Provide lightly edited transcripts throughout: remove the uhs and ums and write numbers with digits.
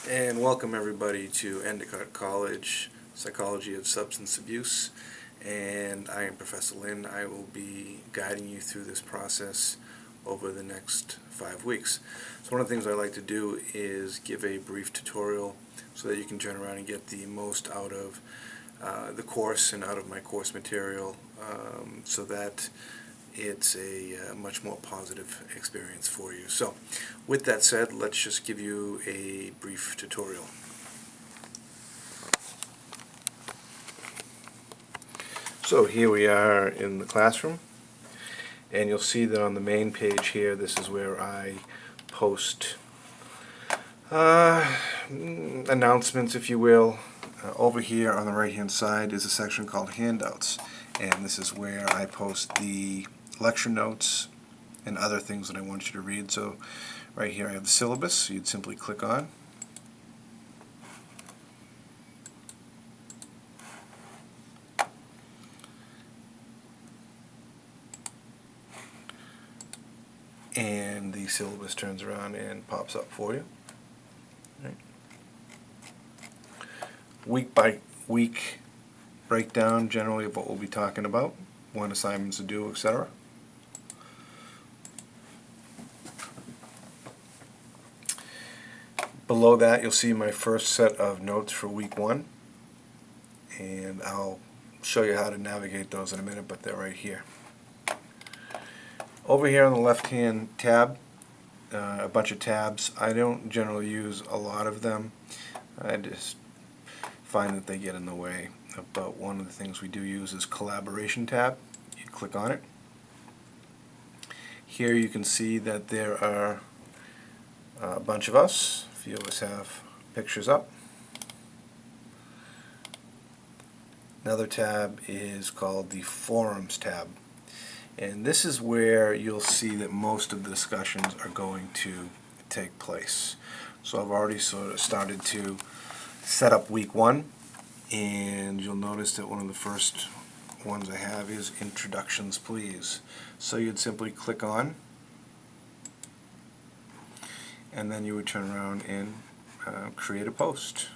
And welcome everybody to Endicott College, Psychology of Substance Abuse. And I am Professor Lynn. I will be guiding you through this process over the next 5 weeks. So one of the things I like to do is give a brief tutorial so that you can turn around and get the most out of the course and out of my course material, so that it's a much more positive experience for you. So with that said, let's just give you a brief tutorial. So here we are in the classroom, and you'll see that on the main page here, this is where I post announcements, if you will. Over here on the right hand side is a section called handouts, and this is where I post the lecture notes and other things that I want you to read. So right here I have the syllabus, so you'd simply click on. And the syllabus turns around and pops up for you. Right. Week by week breakdown generally of what we'll be talking about, what assignments to do, etc. Below that you'll see my first set of notes for week 1, and I'll show you how to navigate those in a minute, but they're right here. Over here on the left hand tab, a bunch of tabs. I don't generally use a lot of them. I just find that they get in the way. But one of the things we do use is collaboration tab. You click on it. Here you can see that there are a bunch of us. A few of us have pictures up. Another tab is called the Forums tab, and this is where you'll see that most of the discussions are going to take place. So I've already sort of started to set up week 1, and you'll notice that one of the first ones I have is introductions please. So you'd simply click on, and then you would turn around and create a post.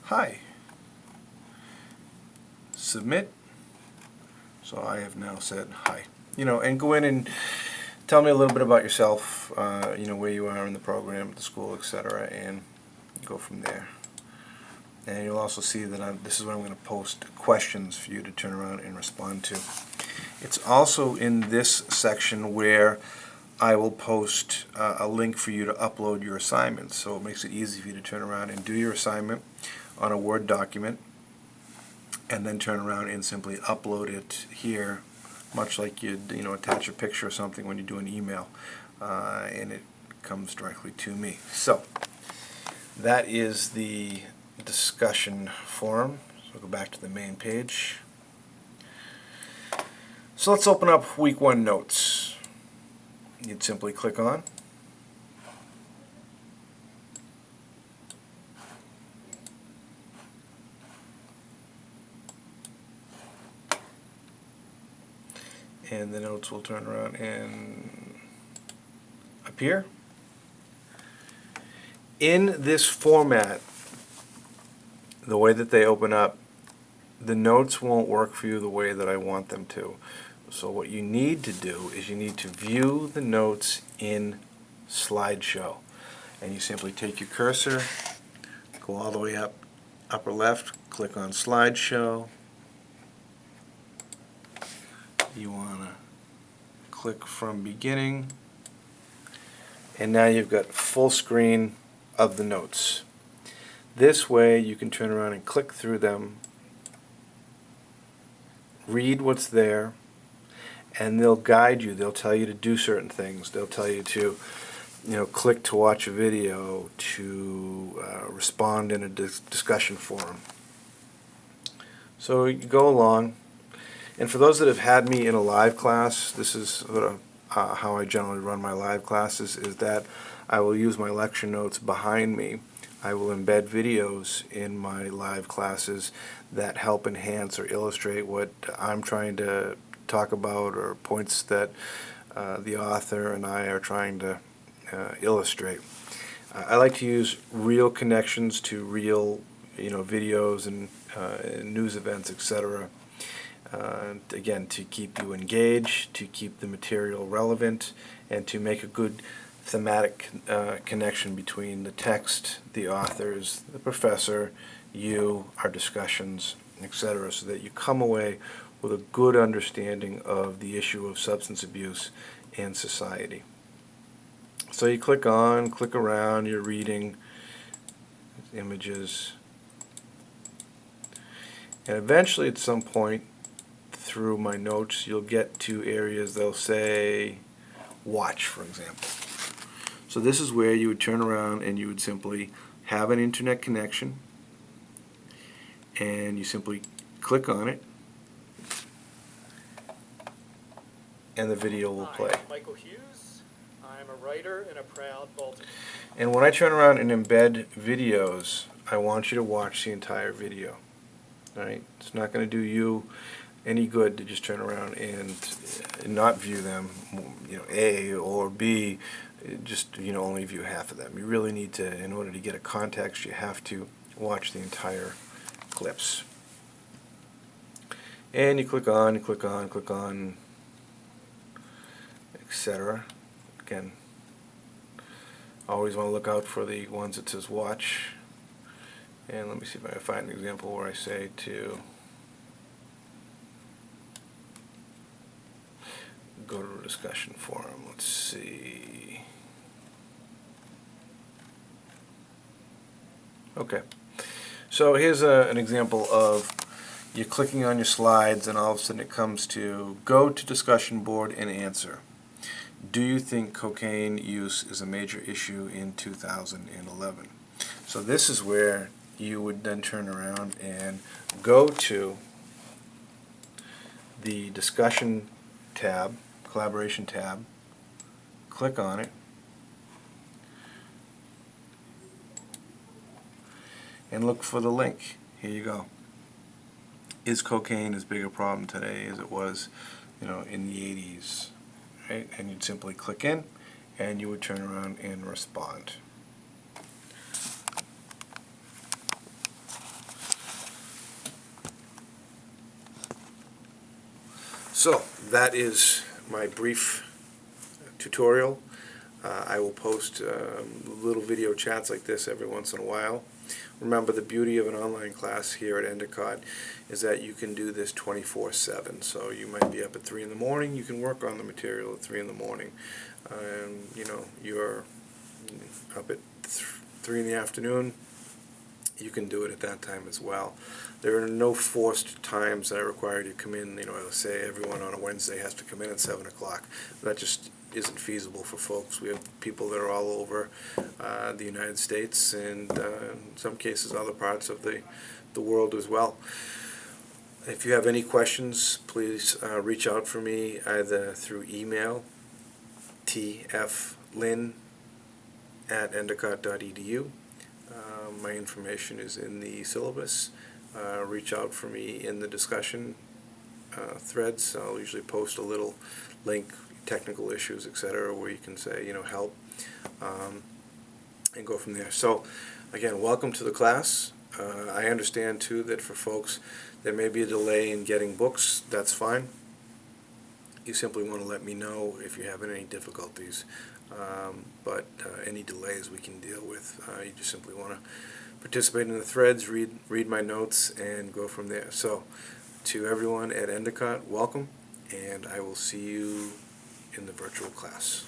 Hi. Submit. So I have now said hi. And go in and tell me a little bit about yourself, where you are in the program, the school, etc., and go from there. And you'll also see that this is where I'm going to post questions for you to turn around and respond to. It's also in this section where I will post a link for you to upload your assignments, so it makes it easy for you to turn around and do your assignment on a Word document, and then turn around and simply upload it here, much like you'd attach a picture or something when you do an email, and it comes directly to me. So that is the discussion forum. So go back to the main page. So let's open up week 1 notes. You'd simply click on. And the notes will turn around and appear. In this format, the way that they open up, the notes won't work for you the way that I want them to. So what you need to do is you need to view the notes in slideshow. And you simply take your cursor, go all the way up, upper left, click on slideshow. You want to click from beginning, and now you've got full screen of the notes. This way you can turn around and click through them, read what's there, and they'll guide you. They'll tell you to do certain things. They'll tell you to click to watch a video, to respond in a discussion forum. So you go along. And for those that have had me in a live class, this is sort of how I generally run my live classes, is that I will use my lecture notes behind me. I will embed videos in my live classes that help enhance or illustrate what I'm trying to talk about, or points that the author and I are trying to illustrate. I like to use real connections to real, videos and news events, etc. Again, to keep you engaged, to keep the material relevant, and to make a good thematic connection between the text, the authors, the professor, you, our discussions, etc., so that you come away with a good understanding of the issue of substance abuse in society. So you click around, you're reading images, and eventually at some point through my notes you'll get to areas they'll say watch, for example. So this is where you would turn around and you would simply have an internet connection, and you simply click on it and the video will play. Hi, I'm Michael Hughes. I'm a writer and a proud Baltimore. And when I turn around and embed videos, I want you to watch the entire video. Right? It's not going to do you any good to just turn around and not view them, A or B, just only view half of them. You really need to, in order to get a context, you have to watch the entire clips. And you click on, etc. Again, always want to look out for the ones that says watch. And let me see if I can find an example where I say to go to a discussion forum. Let's see. Okay. So here's an example of you're clicking on your slides and all of a sudden it comes to go to discussion board and answer. Do you think cocaine use is a major issue in 2011? So this is where you would then turn around and go to the discussion tab, collaboration tab, click on it, and look for the link. Here you go. Is cocaine as big a problem today as it was, in the 80s? Right? And you'd simply click in, and you would turn around and respond. So that is my brief tutorial. I will post little video chats like this every once in a while. Remember, the beauty of an online class here at Endicott is that you can do this 24/7. So you might be up at 3 in the morning, you can work on the material at 3 in the morning. You're up at 3 in the afternoon, you can do it at that time as well. There are no forced times that are required you come in. Say everyone on a Wednesday has to come in at 7 o'clock. That just isn't feasible for folks. We have people that are all over the United States and in some cases other parts of the world as well. If you have any questions, please reach out for me either through email, tflynn@endicott.edu. My information is in the syllabus. Reach out for me in the discussion threads. I'll usually post a little link, technical issues, etc., where you can say, help, and go from there. So, again, welcome to the class. I understand, too, that for folks there may be a delay in getting books. That's fine. You simply want to let me know if you're having any difficulties. But any delays we can deal with. You just simply want to participate in the threads, read my notes, and go from there. So, to everyone at Endicott, welcome, and I will see you in the virtual class.